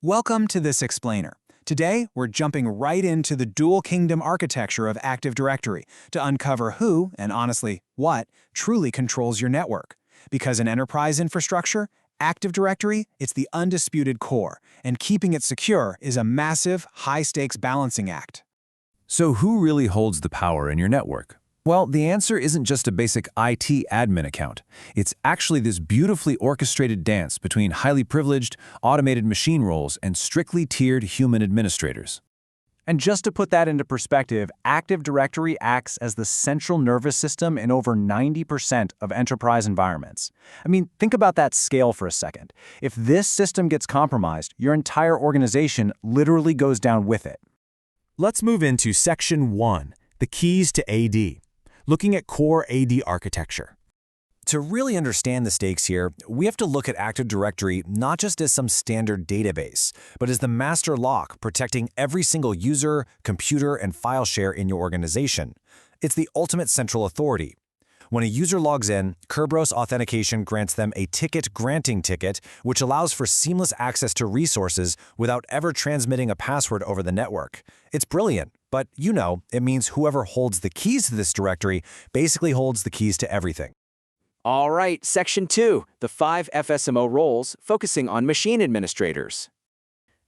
Welcome to this explainer. Today, we're jumping right into the dual kingdom architecture of Active Directory to uncover who, and honestly, what, truly controls your network. Because in enterprise infrastructure, Active Directory, it's the undisputed core, and keeping it secure is a massive, high-stakes balancing act. So who really holds the power in your network? Well, the answer isn't just a basic IT admin account. It's actually this beautifully orchestrated dance between highly privileged, automated machine roles and strictly tiered human administrators. And just to put that into perspective, Active Directory acts as the central nervous system in over 90% of enterprise environments. I mean, think about that scale for a second. If this system gets compromised, your entire organization literally goes down with it. Let's move into Section 1, the keys to AD. Looking at core AD architecture. To really understand the stakes here, we have to look at Active Directory not just as some standard database, but as the master lock protecting every single user, computer, and file share in your organization. It's the ultimate central authority. When a user logs in, Kerberos authentication grants them a ticket granting ticket, which allows for seamless access to resources without ever transmitting a password over the network. It's brilliant, but it means whoever holds the keys to this directory basically holds the keys to everything. All right, Section 2, the 5 FSMO roles focusing on machine administrators.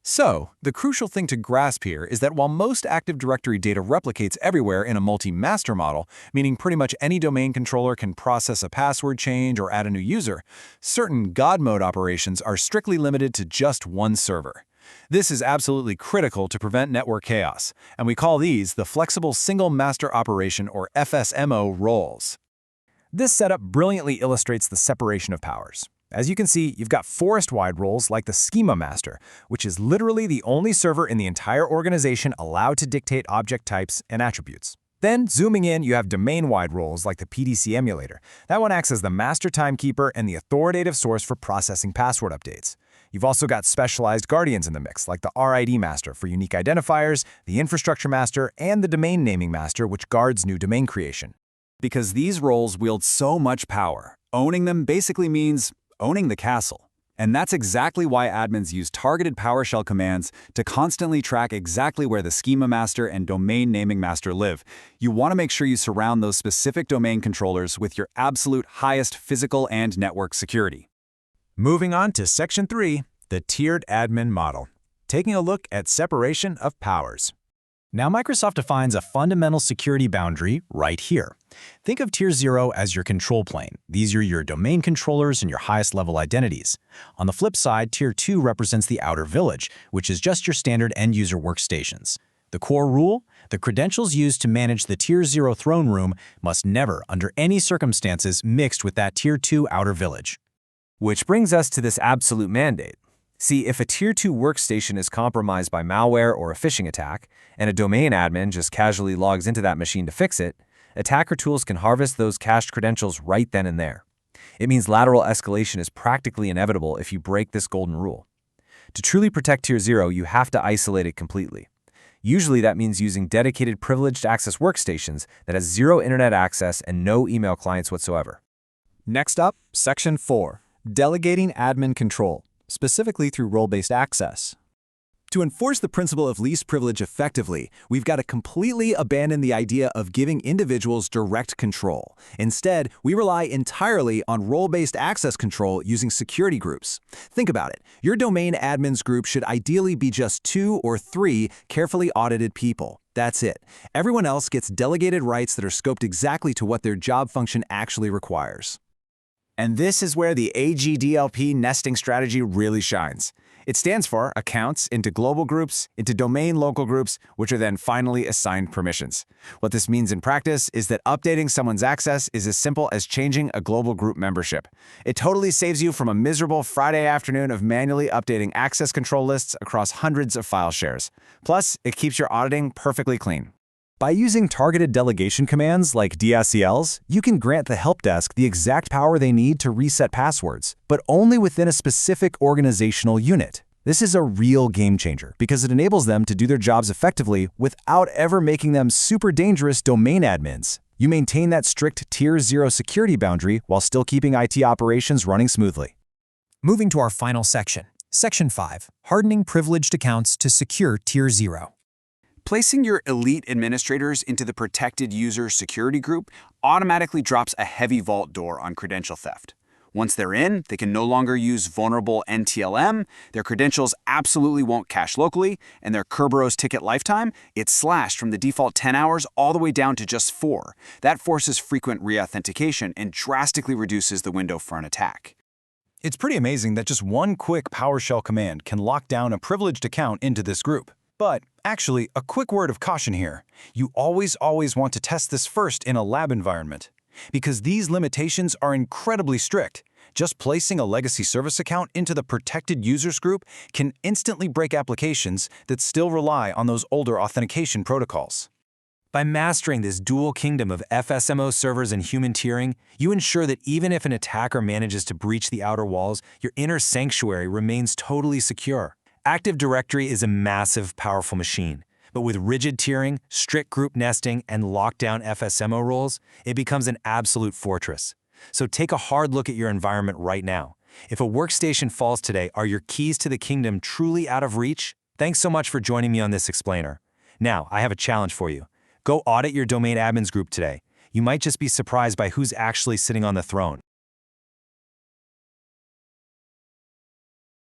So, the crucial thing to grasp here is that while most Active Directory data replicates everywhere in a multi-master model, meaning pretty much any domain controller can process a password change or add a new user, certain God mode operations are strictly limited to just one server. This is absolutely critical to prevent network chaos, and we call these the Flexible Single Master Operation or FSMO roles. This setup brilliantly illustrates the separation of powers. As you can see, you've got forest-wide roles like the Schema Master, which is literally the only server in the entire organization allowed to dictate object types and attributes. Then, zooming in, you have domain-wide roles like the PDC Emulator. That one acts as the master timekeeper and the authoritative source for processing password updates. You've also got specialized guardians in the mix, like the RID Master for unique identifiers, the Infrastructure Master, and the Domain Naming Master, which guards new domain creation. Because these roles wield so much power, owning them basically means owning the castle. And that's exactly why admins use targeted PowerShell commands to constantly track exactly where the Schema Master and Domain Naming Master live. You want to make sure you surround those specific domain controllers with your absolute highest physical and network security. Moving on to Section 3, the tiered admin model. Taking a look at separation of powers. Now, Microsoft defines a fundamental security boundary right here. Think of Tier 0 as your control plane. These are your domain controllers and your highest level identities. On the flip side, Tier 2 represents the outer village, which is just your standard end-user workstations. The core rule? The credentials used to manage the Tier 0 throne room must never, under any circumstances, mixed with that Tier 2 outer village. Which brings us to this absolute mandate. See, if a Tier 2 workstation is compromised by malware or a phishing attack, and a domain admin just casually logs into that machine to fix it, attacker tools can harvest those cached credentials right then and there. It means lateral escalation is practically inevitable if you break this golden rule. To truly protect Tier 0, you have to isolate it completely. Usually that means using dedicated privileged access workstations that has zero internet access and no email clients whatsoever. Next up, Section 4, delegating admin control, specifically through role-based access. To enforce the principle of least privilege effectively, we've got to completely abandon the idea of giving individuals direct control. Instead, we rely entirely on role-based access control using security groups. Think about it. Your domain admins group should ideally be just 2 or 3 carefully audited people. That's it. Everyone else gets delegated rights that are scoped exactly to what their job function actually requires. And this is where the AGDLP nesting strategy really shines. It stands for accounts into global groups, into domain local groups, which are then finally assigned permissions. What this means in practice is that updating someone's access is as simple as changing a global group membership. It totally saves you from a miserable Friday afternoon of manually updating access control lists across hundreds of file shares. Plus, it keeps your auditing perfectly clean. By using targeted delegation commands like DSCLs, you can grant the help desk the exact power they need to reset passwords, but only within a specific organizational unit. This is a real game changer because it enables them to do their jobs effectively without ever making them super dangerous domain admins. You maintain that strict Tier 0 security boundary while still keeping IT operations running smoothly. Moving to our final section, Section 5. Hardening privileged accounts to secure Tier 0. Placing your elite administrators into the protected user security group automatically drops a heavy vault door on credential theft. Once they're in, they can no longer use vulnerable NTLM, their credentials absolutely won't cache locally, and their Kerberos ticket lifetime, it's slashed from the default 10 hours all the way down to just 4. That forces frequent re-authentication and drastically reduces the window for an attack. It's pretty amazing that just one quick PowerShell command can lock down a privileged account into this group. But actually, a quick word of caution here. You always want to test this first in a lab environment, because these limitations are incredibly strict. Just placing a legacy service account into the protected users group can instantly break applications that still rely on those older authentication protocols. By mastering this dual kingdom of FSMO servers and human tiering, you ensure that even if an attacker manages to breach the outer walls, your inner sanctuary remains totally secure. Active Directory is a massive, powerful machine, but with rigid tiering, strict group nesting, and lockdown FSMO roles, it becomes an absolute fortress. So take a hard look at your environment right now. If a workstation falls today, are your keys to the kingdom truly out of reach? Thanks so much for joining me on this explainer. Now, I have a challenge for you. Go audit your domain admins group today. You might just be surprised by who's actually sitting on the throne.